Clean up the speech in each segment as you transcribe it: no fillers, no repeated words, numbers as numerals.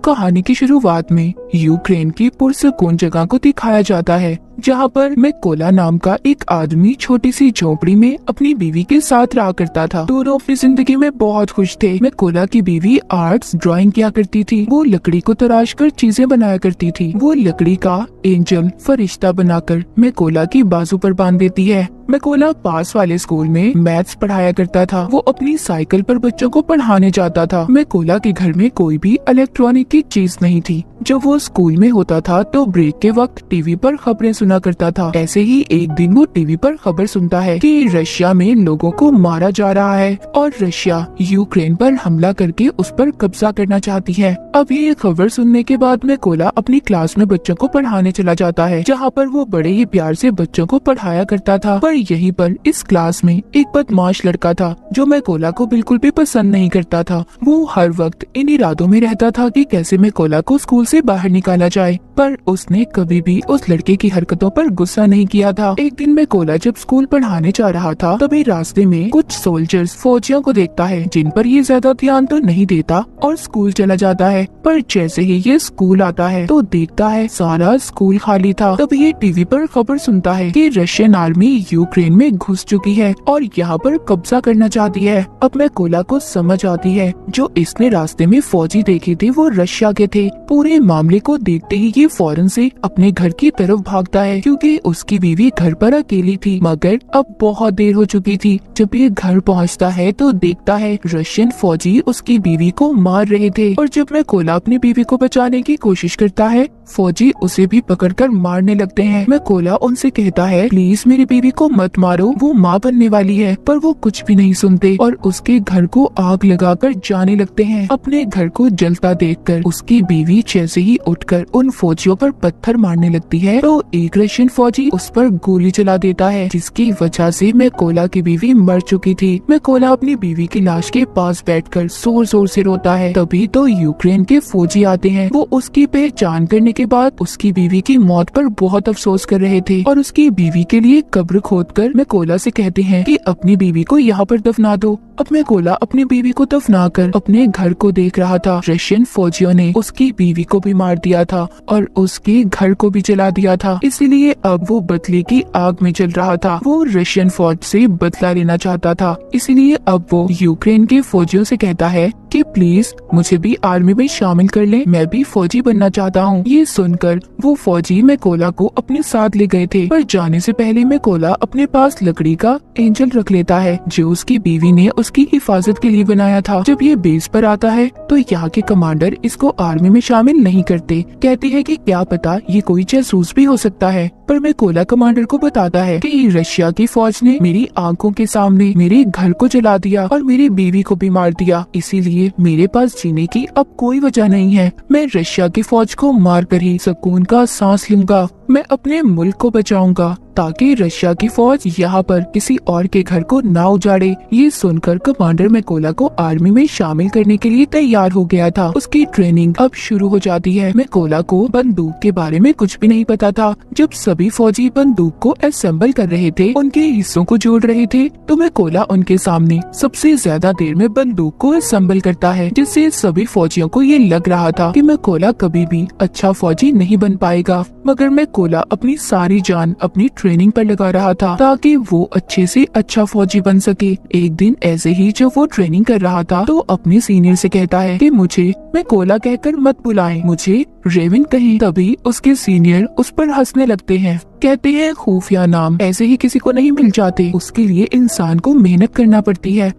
कहानी की शुरुआत में यूक्रेन की पुरसकून जगह को दिखाया जाता है, जहाँ पर मैकोला नाम का एक आदमी छोटी सी झोपड़ी में अपनी बीवी के साथ रहा करता था। दोनों अपनी जिंदगी में बहुत खुश थे। मैकोला की बीवी आर्ट्स ड्राइंग किया करती थी। वो लकड़ी को तराश कर चीजें बनाया करती थी। वो लकड़ी का एंजल फरिश्ता बनाकर मैकोला की बाजू पर बांध देती है। मैकोला पास वाले स्कूल में मैथ्स पढ़ाया करता था। वो अपनी साइकिल पर बच्चों को पढ़ाने जाता था। मैकोला के घर में कोई भी इलेक्ट्रॉनिक की चीज नहीं थी। जब वो स्कूल में होता था तो ब्रेक के वक्त टीवी पर खबरें सुना करता था। ऐसे ही एक दिन वो टीवी पर खबर सुनता है कि रशिया में लोगों को मारा जा रहा है और रशिया यूक्रेन पर हमला करके उस पर कब्जा करना चाहती है। अब ये खबर सुनने के बाद मैकोला अपनी क्लास में बच्चों को पढ़ाने चला जाता है, जहाँ पर वो बड़े ही प्यार से बच्चों को पढ़ाया करता था। पर यहीं पर इस क्लास में एक बदमाश लड़का था जो मैकोला को बिल्कुल भी पसंद नहीं करता था। वो हर वक्त इन इरादों में रहता था कि कैसे मैकोला को स्कूल से बाहर निकाला जाए, पर उसने कभी भी उस लड़के की हरकतों पर गुस्सा नहीं किया था। एक दिन मैकोला जब स्कूल पढ़ाने जा रहा था तभी रास्ते में कुछ सोल्जर्स फौजियों को देखता है, जिन पर ये ज्यादा ध्यान तो नहीं देता और स्कूल चला जाता है। पर जैसे ही ये स्कूल आता है तो देखता है सारा स्कूल खाली था। तब ये टीवी पर खबर सुनता है कि रशियन आर्मी यूक्रेन में घुस चुकी है और यहाँ पर कब्जा करना चाहती है। अब मैकोला को समझ आती है जो इसने रास्ते में फौजी देखे थे वो रशिया के थे। पूरे मामले को देखते ही ये फौरन से अपने घर की तरफ भागता है, क्योंकि उसकी बीवी घर पर अकेली थी। मगर अब बहुत देर हो चुकी थी। जब ये घर पहुंचता है तो देखता है रशियन फौजी उसकी बीवी को मार रहे थे। और जब मैकोला अपनी बीवी को बचाने की कोशिश करता है, फौजी उसे भी पकड़कर मारने लगते हैं। मैकोला उनसे कहता है, प्लीज मेरी बीवी को मत मारो, वो माँ बनने वाली है। पर वो कुछ भी नहीं सुनते और उसके घर को आग लगाकर जाने लगते हैं। अपने घर को जलता देखकर उसकी बीवी जैसे ही उठकर उन फौजियों पर पत्थर मारने लगती है तो एक रशियन फौजी उस पर गोली चला देता है, जिसकी वजह से मैकोला की बीवी मर चुकी थी। मैकोला अपनी बीवी की लाश के पास बैठकर जोर जोर से रोता है। तभी तो यूक्रेन के फौजी आते हैं। वो उसकी पहचान करने के बाद उसकी बीवी की मौत पर बहुत अफसोस कर रहे थे और उसकी बीवी के लिए कब्र खोदकर मैकोला से कहते हैं कि अपनी बीवी को यहाँ पर दफना दो। अब मैकोला अपनी बीवी को दफनाकर अपने घर को देख रहा था। रशियन फौजियों ने उसकी बीवी को भी मार दिया था और उसके घर को भी जला दिया था, इसीलिए अब वो बदले की आग में जल रहा था। वो रशियन फौज से बदला लेना चाहता था, इसीलिए अब वो यूक्रेन के फौजियों से कहता है कि प्लीज मुझे भी आर्मी में शामिल कर ले, मैं भी फौजी बनना चाहता हूँ। ये सुनकर वो फौजी मैकोला को अपने साथ ले गए थे, पर जाने से पहले मैकोला अपने पास लकड़ी का एंजल रख लेता है जो उसकी बीवी ने उसकी हिफाजत के लिए बनाया था। जब ये बेस पर आता है तो यहाँ के कमांडर इसको आर्मी में शामिल नहीं करते, कहते हैं कि क्या पता ये कोई जासूस भी हो सकता है। पर मैकोला कमांडर को बताता है कि रशिया की फौज ने मेरी आंखों के सामने मेरे घर को जला दिया और मेरी बीवी को भी मार दिया, इसीलिए मेरे पास जीने की अब कोई वजह नहीं है। मैं रशिया की फौज को मार कर ही सुकून का सांस लूंगा। मैं अपने मुल्क को बचाऊंगा ताकि रशिया की फौज यहाँ पर किसी और के घर को ना उजाड़े। ये सुनकर कमांडर मैकोला को आर्मी में शामिल करने के लिए तैयार हो गया था। उसकी ट्रेनिंग अब शुरू हो जाती है। मैकोला को बंदूक के बारे में कुछ भी नहीं पता था। जब सभी फौजी बंदूक को असेंबल कर रहे थे, उनके हिस्सों को जोड़ रहे थे, तो मैकोला उनके सामने सबसे ज्यादा देर में बंदूक को असेंबल करता है, जिससे सभी फौजियों को ये लग रहा था कि मैकोला कभी भी अच्छा फौजी नहीं बन पाएगा। मगर मैकोला अपनी सारी जान अपनी ट्रेनिंग पर लगा रहा था ताकि वो अच्छे से अच्छा फौजी बन सके। एक दिन ऐसे ही जब वो ट्रेनिंग कर रहा था तो अपने सीनियर से कहता है कि मुझे मैकोला कहकर मत बुलाएं, मुझे रेविन कहें। तभी उसके सीनियर उस पर हंसने लगते हैं, कहते हैं खुफिया नाम ऐसे ही किसी को नहीं मिल जाते, उसके लिए इंसान को मेहनत करना पड़ती है।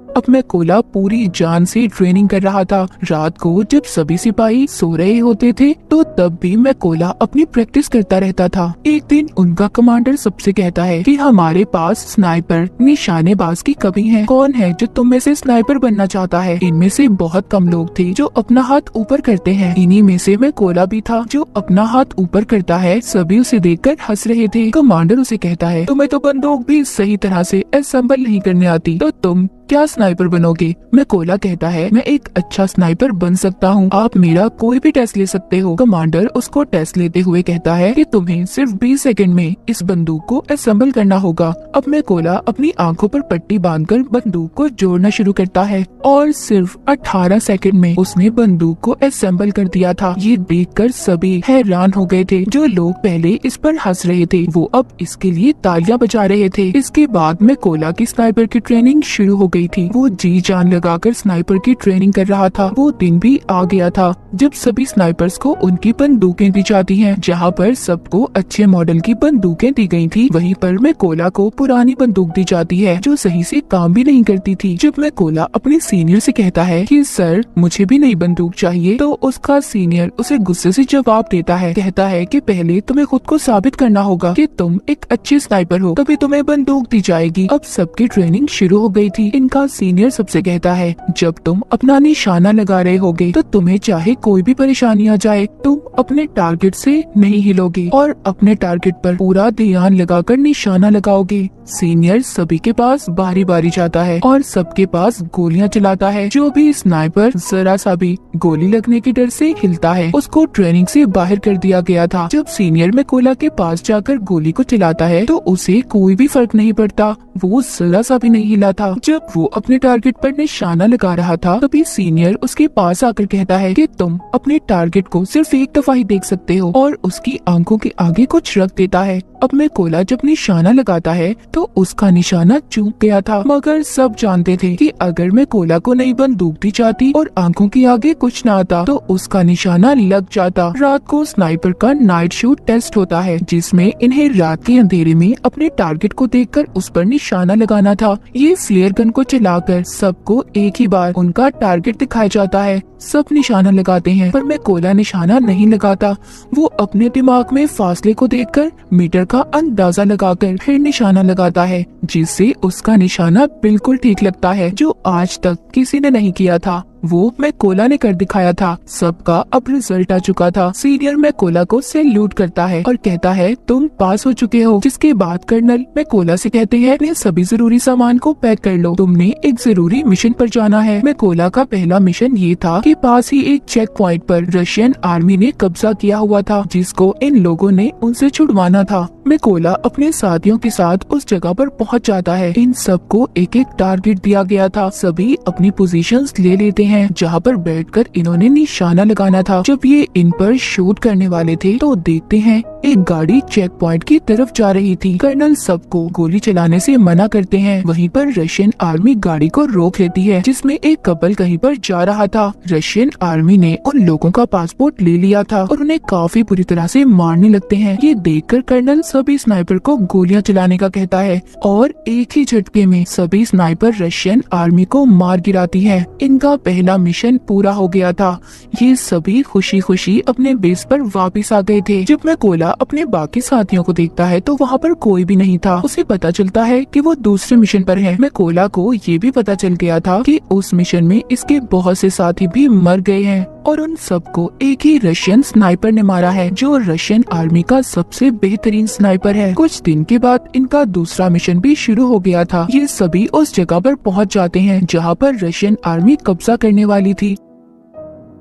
अब मैकोला पूरी जान से ट्रेनिंग कर रहा था। रात को जब सभी सिपाही सो रहे होते थे तो तब भी मैकोला अपनी प्रैक्टिस करता रहता था। एक दिन उनका कमांडर सबसे कहता है कि हमारे पास स्नाइपर निशानेबाज की कमी है, कौन है जो तुम में से स्नाइपर बनना चाहता है? इनमें से बहुत कम लोग थे जो अपना हाथ ऊपर करते हैं। इन्हीं में से मैकोला भी था जो अपना हाथ ऊपर करता है। सभी उसे देखकर हंस रहे थे। कमांडर उसे कहता है, तुम्हें तो बंदूक भी सही तरह से असेंबल नहीं करने आती, तो तुम क्या स्नाइपर बनोगे? मैकोला कहता है मैं एक अच्छा स्नाइपर बन सकता हूँ, आप मेरा कोई भी टेस्ट ले सकते हो। कमांडर उसको टेस्ट लेते हुए कहता है कि तुम्हें सिर्फ 20 सेकंड में इस बंदूक को असेंबल करना होगा। अब मैकोला अपनी आंखों पर पट्टी बांधकर बंदूक को जोड़ना शुरू करता है और सिर्फ 18 सेकंड में उसने बंदूक को असेंबल कर दिया था। ये देखकर सभी हैरान हो गए थे। जो लोग पहले इस पर हंस रहे थे वो अब इसके लिए तालियां बजा रहे थे। इसके बाद मैकोला की स्नाइपर की ट्रेनिंग शुरू हो गई थी। वो जी जान लगाकर स्नाइपर की ट्रेनिंग कर रहा था। वो दिन भी आ गया था जब सभी स्नाइपर्स को उनकी बंदूकें दी जाती हैं। जहाँ पर सबको अच्छे मॉडल की बंदूकें दी गई थी, वहीं पर मैकोला को पुरानी बंदूक दी जाती है जो सही से काम भी नहीं करती थी। जब मैकोला अपने सीनियर से कहता है कि सर मुझे भी नई बंदूक चाहिए, तो उसका सीनियर उसे गुस्से से जवाब देता है। कहता है कि पहले तुम्हें खुद को साबित करना होगा कि तुम एक अच्छे स्नाइपर हो, तभी तुम्हें बंदूक दी जाएगी। अब सबकी ट्रेनिंग शुरू हो गई थी। इनका सीनियर सबसे कहता है जब तुम अपना निशाना लगा रहे होगे तो तुम्हें चाहे कोई भी परेशानी आ जाए, तुम अपने टारगेट से नहीं हिलोगे और अपने टारगेट पर पूरा ध्यान लगाकर निशाना लगाओगे। सीनियर सभी के पास बारी बारी जाता है और सबके पास गोलियां चलाता है। जो भी स्नाइपर जरा सा भी गोली लगने के डर से हिलता है उसको ट्रेनिंग से बाहर कर दिया गया था। जब सीनियर मैकोला के पास जाकर गोली को चलाता है तो उसे कोई भी फर्क नहीं पड़ता, वो जरा सा भी नहीं हिला था। जब वो अपने टारगेट पर निशाना लगा रहा था तभी सीनियर उसके पास आकर कहता है कि तुम अपने टारगेट को सिर्फ एक दफा ही देख सकते हो और उसकी आंखों के आगे कुछ रख देता है। अब मैकोला जब निशाना लगाता है तो उसका निशाना चूक गया था, मगर सब जानते थे कि अगर मैकोला को नई बंदूक दी जाती और आंखों के आगे कुछ न आता तो उसका निशाना लग जाता। रात को स्नाइपर का नाइट शूट टेस्ट होता है जिसमें इन्हें रात के अंधेरे में अपने टारगेट को देखकर उस पर निशाना लगाना था। ये फ्लेयर गन को चलाकर सबको एक ही बार उनका टारगेट दिखाया जाता है। सब निशाना लगाते हैं पर मैकोला निशाना नहीं लगाता। वो अपने दिमाग में फासले को देखकर मीटर का अंदाजा लगाकर फिर निशाना लगाता है जिससे उसका निशाना बिल्कुल ठीक लगता है, जो आज तक किसी ने नहीं किया था। वो मैकोला ने कर दिखाया था। सबका अब रिजल्ट आ चुका था। सीनियर मैकोला को सैल्यूट करता है और कहता है तुम पास हो चुके हो। जिसके बाद कर्नल मैकोला से कहते हैं अपने सभी जरूरी सामान को पैक कर लो, तुमने एक जरूरी मिशन पर जाना है। मैकोला का पहला मिशन ये था कि पास ही एक चेक पॉइंट पर रशियन आर्मी ने कब्जा किया हुआ था जिसको इन लोगों ने उनसे छुड़वाना था। मैकोला अपने साथियों के साथ उस जगह पर पहुंच जाता है। इन सबको एक एक टारगेट दिया गया था। सभी अपनी पोजीशंस ले लेते हैं जहां पर बैठकर इन्होंने निशाना लगाना था। जब ये इन पर शूट करने वाले थे तो देखते हैं एक गाड़ी चेक पॉइंट की तरफ जा रही थी। कर्नल सबको गोली चलाने से मना करते हैं। वहीं पर रशियन आर्मी गाड़ी को रोक लेती है जिसमें एक कपल कहीं पर जा रहा था। रशियन आर्मी ने उन लोगों का पासपोर्ट ले लिया था और उन्हें काफी बुरी तरह से मारने लगते हैं। ये देखकर कर्नल सभी स्नाइपर को गोलियां चलाने का कहता है और एक ही झटके में सभी स्नाइपर रशियन आर्मी को मार गिराती है। इनका पहला मिशन पूरा हो गया था। ये सभी खुशी खुशी अपने बेस पर वापस आ गए थे। जब मैकोला अपने बाकी साथियों को देखता है तो वहाँ पर कोई भी नहीं था। उसे पता चलता है कि वो दूसरे मिशन पर है। मैकोला को ये भी पता चल गया था कि उस मिशन में इसके बहुत से साथी भी मर गए हैं और उन सबको एक ही रशियन स्नाइपर ने मारा है जो रशियन आर्मी का सबसे बेहतरीन स्नाइपर है। कुछ दिन के बाद इनका दूसरा मिशन भी शुरू हो गया था। ये सभी उस जगह पर पहुंच जाते हैं जहां पर रशियन आर्मी कब्जा करने वाली थी।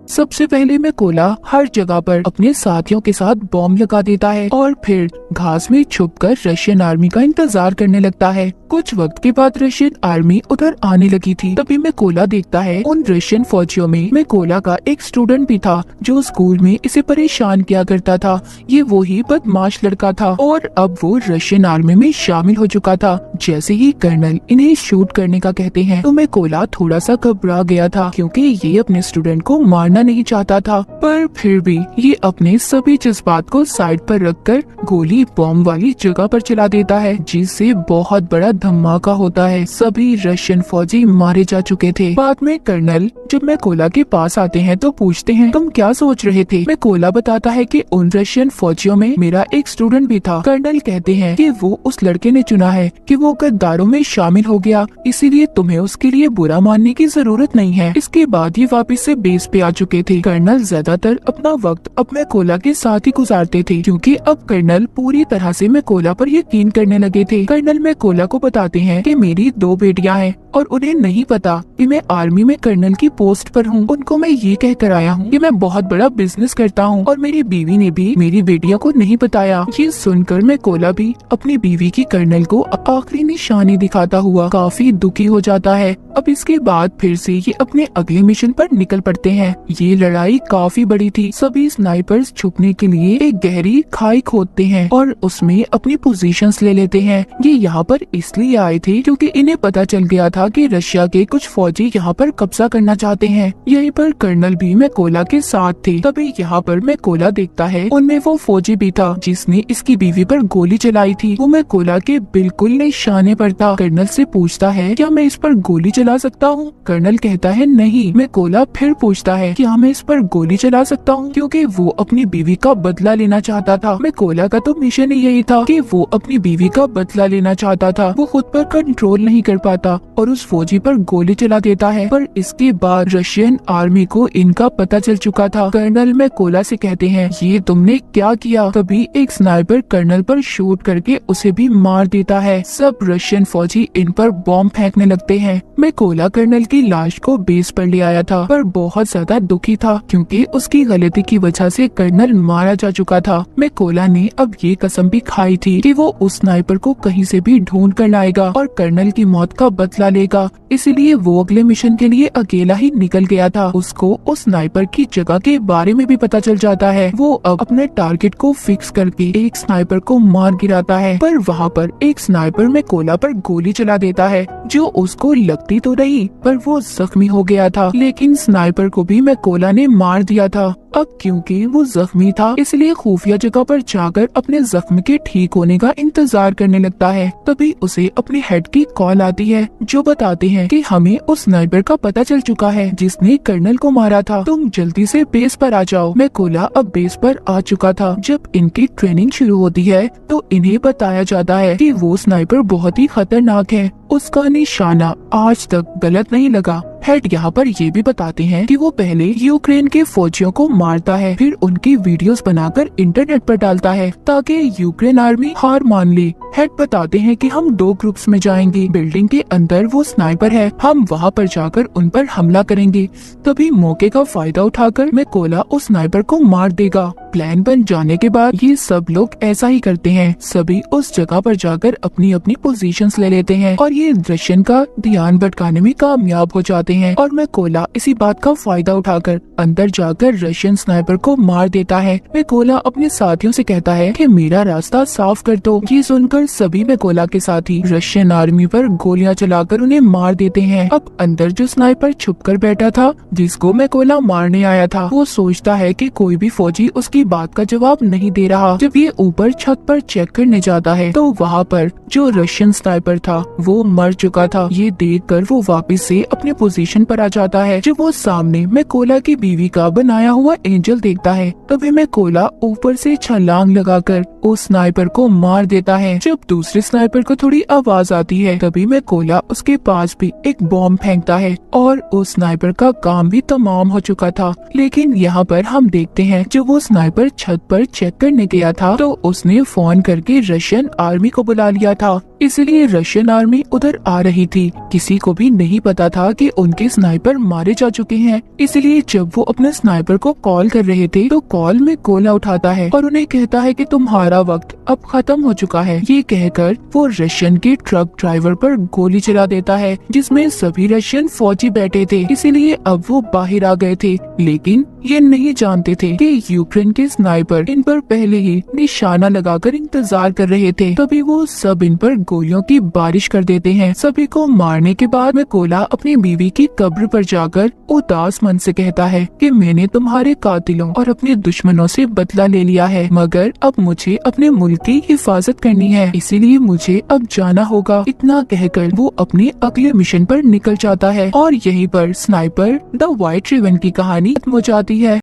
सबसे पहले मैकोला हर जगह पर अपने साथियों के साथ बॉम्ब लगा देता है और फिर घास में छुपकर रशियन आर्मी का इंतजार करने लगता है। कुछ वक्त के बाद रशियन आर्मी उधर आने लगी थी। तभी मैकोला देखता है उन रशियन फौजियों में मैकोला का एक स्टूडेंट भी था जो स्कूल में इसे परेशान किया करता था। ये वही बदमाश लड़का था और अब वो रशियन आर्मी में शामिल हो चुका था। जैसे ही कर्नल इन्हें शूट करने का कहते हैं तो मैकोला थोड़ा सा घबरा गया था क्योंकि ये अपने स्टूडेंट को मारना नहीं चाहता था, पर फिर भी ये अपने सभी जज्बात को साइड पर रखकर गोली बॉम्ब वाली जगह पर चला देता है जिससे बहुत बड़ा धमाका होता है। सभी रशियन फौजी मारे जा चुके थे। बाद में कर्नल जब मैकोला के पास आते हैं तो पूछते हैं तुम क्या सोच रहे थे। मैकोला बताता है कि उन रशियन फौजियों में मेरा एक स्टूडेंट भी था। कर्नल कहते हैं कि वो उस लड़के ने चुना है कि वो गद्दारों में शामिल हो गया, इसीलिए तुम्हें उसके लिए बुरा मानने की जरूरत नहीं है। इसके बाद ये वापस से बेस पे आ चुके चुके थे। कर्नल ज्यादातर अपना वक्त अब मैकोला के साथ ही गुजारते थे, क्योंकि अब कर्नल पूरी तरह से मैकोला पर यकीन करने लगे थे। कर्नल मैकोला को बताते हैं कि मेरी 2 बेटियां हैं और उन्हें नहीं पता कि मैं आर्मी में कर्नल की पोस्ट पर हूँ। उनको मैं ये कह कर आया हूँ कि मैं बहुत बड़ा बिजनेस करता हूँ और मेरी बीवी ने भी मेरी बेटियों को नहीं बताया। ये सुनकर मैकोला भी अपनी बीवी की कर्नल को आखिरी निशानी दिखाता हुआ काफी दुखी हो जाता है। अब इसके बाद फिर से ये अपने अगले मिशन पर निकल पड़ते हैं। ये लड़ाई काफी बड़ी थी। सभी स्नाइपर्स छुपने के लिए एक गहरी खाई खोदते हैं और उसमें अपनी पोजीशंस ले लेते हैं। ये यहाँ पर इसलिए आए थे क्योंकि इन्हें पता चल गया था कि रशिया के कुछ फौजी यहाँ पर कब्जा करना चाहते हैं। यहीं पर कर्नल भी मैकोला के साथ थे। तभी यहाँ पर मैकोला देखता है उनमें वो फौजी भी था जिसने इसकी बीवी पर गोली चलाई थी। वो मैकोला के बिल्कुल निशाने पर था। कर्नल से पूछता है क्या मैं इस पर गोली चला सकता हूँ? कर्नल कहता है नहीं। मैकोला फिर पूछता है क्या मैं इस पर गोली चला सकता हूँ, क्योंकि वो अपनी बीवी का बदला लेना चाहता था। मैकोला का तो मिशन ही यही था कि वो अपनी बीवी का बदला लेना चाहता था। वो खुद पर कंट्रोल नहीं कर पाता और उस फौजी पर गोली चला देता है। पर इसके बाद रशियन आर्मी को इनका पता चल चुका था। कर्नल मैकोला से कहते हैं ये तुमने क्या किया? तभी एक स्नाइपर कर्नल पर शूट करके उसे भी मार देता है। सब रशियन फौजी इन पर बॉम्ब फेंकने लगते हैं। मैकोला कर्नल की लाश को बेस पर ले आया था, पर बहुत ज्यादा दुखी था क्योंकि उसकी गलती की वजह से कर्नल मारा जा चुका था। मैकोला ने अब ये कसम भी खाई थी कि वो उस स्नाइपर को कहीं से भी ढूंढ कर लाएगा और कर्नल की मौत का बदला लेगा। इसलिए वो अगले मिशन के लिए अकेला ही निकल गया था। उसको उस स्नाइपर की जगह के बारे में भी पता चल जाता है। वो अब अपने टारगेट को फिक्स करके एक स्नाइपर को मार गिराता है, पर वहाँ पर एक स्नाइपर मैकोला पर गोली चला देता है जो उसको लगती तो रही, पर वो जख्मी हो गया था। लेकिन स्नाइपर को भी मैकोला ने मार दिया था। अब क्योंकि वो जख्मी था इसलिए खुफिया जगह पर जाकर अपने जख्म के ठीक होने का इंतजार करने लगता है। तभी उसे अपने हेड की कॉल आती है जो बताते हैं कि हमें उस स्नाइपर का पता चल चुका है जिसने कर्नल को मारा था। तुम जल्दी से बेस पर आ जाओ। मैकोला अब बेस पर आ चुका था। जब इनकी ट्रेनिंग शुरू होती है तो इन्हें बताया जाता है कि वो स्नाइपर बहुत ही खतरनाक है। उसका निशाना आज तक गलत नहीं लगा। हेड यहाँ पर ये भी बताते हैं कि वो पहले यूक्रेन के फौजियों को मारता है, फिर उनकी वीडियोस बनाकर इंटरनेट पर डालता है ताकि यूक्रेन आर्मी हार मान ले। हेड बताते हैं कि हम 2 ग्रुप्स में जाएंगे। बिल्डिंग के अंदर वो स्नाइपर है, हम वहाँ पर जाकर उन पर हमला करेंगे। तभी मौके का फायदा उठाकर मैकोला उस स्नाइपर को मार देगा। प्लान बन जाने के बाद ये सब लोग ऐसा ही करते हैं। सभी उस जगह पर जाकर अपनी अपनी पोजीशंस ले लेते हैं और ये रशियन का ध्यान भटकाने में कामयाब हो जाते हैं। और मैकोला इसी बात का फायदा उठाकर अंदर जाकर रशियन स्नाइपर को मार देता है। मैकोला अपने साथियों से कहता है कि मेरा रास्ता साफ कर दो। ये सुनकर सभी मैकोला के साथी रशियन आर्मी पर गोलियां चलाकर उन्हें मार देते हैं। अब अंदर जो स्नाइपर छुपकर बैठा था जिसको मैकोला मारने आया था, वो सोचता है कि कोई भी फौजी उसकी बात का जवाब नहीं दे रहा। जब ये ऊपर छत पर चेक करने जाता है तो वहाँ पर जो रशियन स्नाइपर था वो मर चुका था। ये देखकर वो वापस से अपने पोजीशन पर आ जाता है। जब वो सामने मैकोला की बीवी का बनाया हुआ एंजल देखता है तभी मैकोला ऊपर से छलांग लगाकर उस स्नाइपर को मार देता है। जब दूसरे स्नाइपर को थोड़ी आवाज आती है तभी मैकोला उसके पास भी एक बॉम्ब फेंकता है और उस स्नाइपर का काम भी तमाम हो चुका था। लेकिन यहाँ पर हम देखते हैं जब वो स्नाइपर छत पर चेक करने गया था तो उसने फोन करके रशियन आर्मी को बुला लिया था। इसलिए रशियन आर्मी उधर आ रही थी। किसी को भी नहीं पता था कि उनके स्नाइपर मारे जा चुके हैं। इसलिए जब वो अपने स्नाइपर को कॉल कर रहे थे तो कॉल में कोला उठाता है और उन्हें कहता है कि तुम्हारा वक्त अब खत्म हो चुका है। ये कहकर वो रशियन के ट्रक ड्राइवर पर गोली चला देता है जिसमें सभी रशियन फौजी बैठे थे। इसीलिए अब वो बाहर आ गए थे, लेकिन ये नहीं जानते थे कि यूक्रेन के स्नाइपर इन पर पहले ही निशाना लगाकर इंतजार कर रहे थे। तभी वो सब इन पर गोलियों की बारिश कर देते हैं। सभी को मारने के बाद मैकोला अपनी बीवी की कब्र पर जाकर उदास मन से कहता है कि मैंने तुम्हारे कातिलों और अपने दुश्मनों से बदला ले लिया है, मगर अब मुझे अपने मुल्क की हिफाजत करनी है, इसीलिए मुझे अब जाना होगा। इतना कहकर वो अपने अगले मिशन पर निकल जाता है और यहीं पर स्नाइपर द व्हाइट रिबन की कहानी खत्म हो जाती है।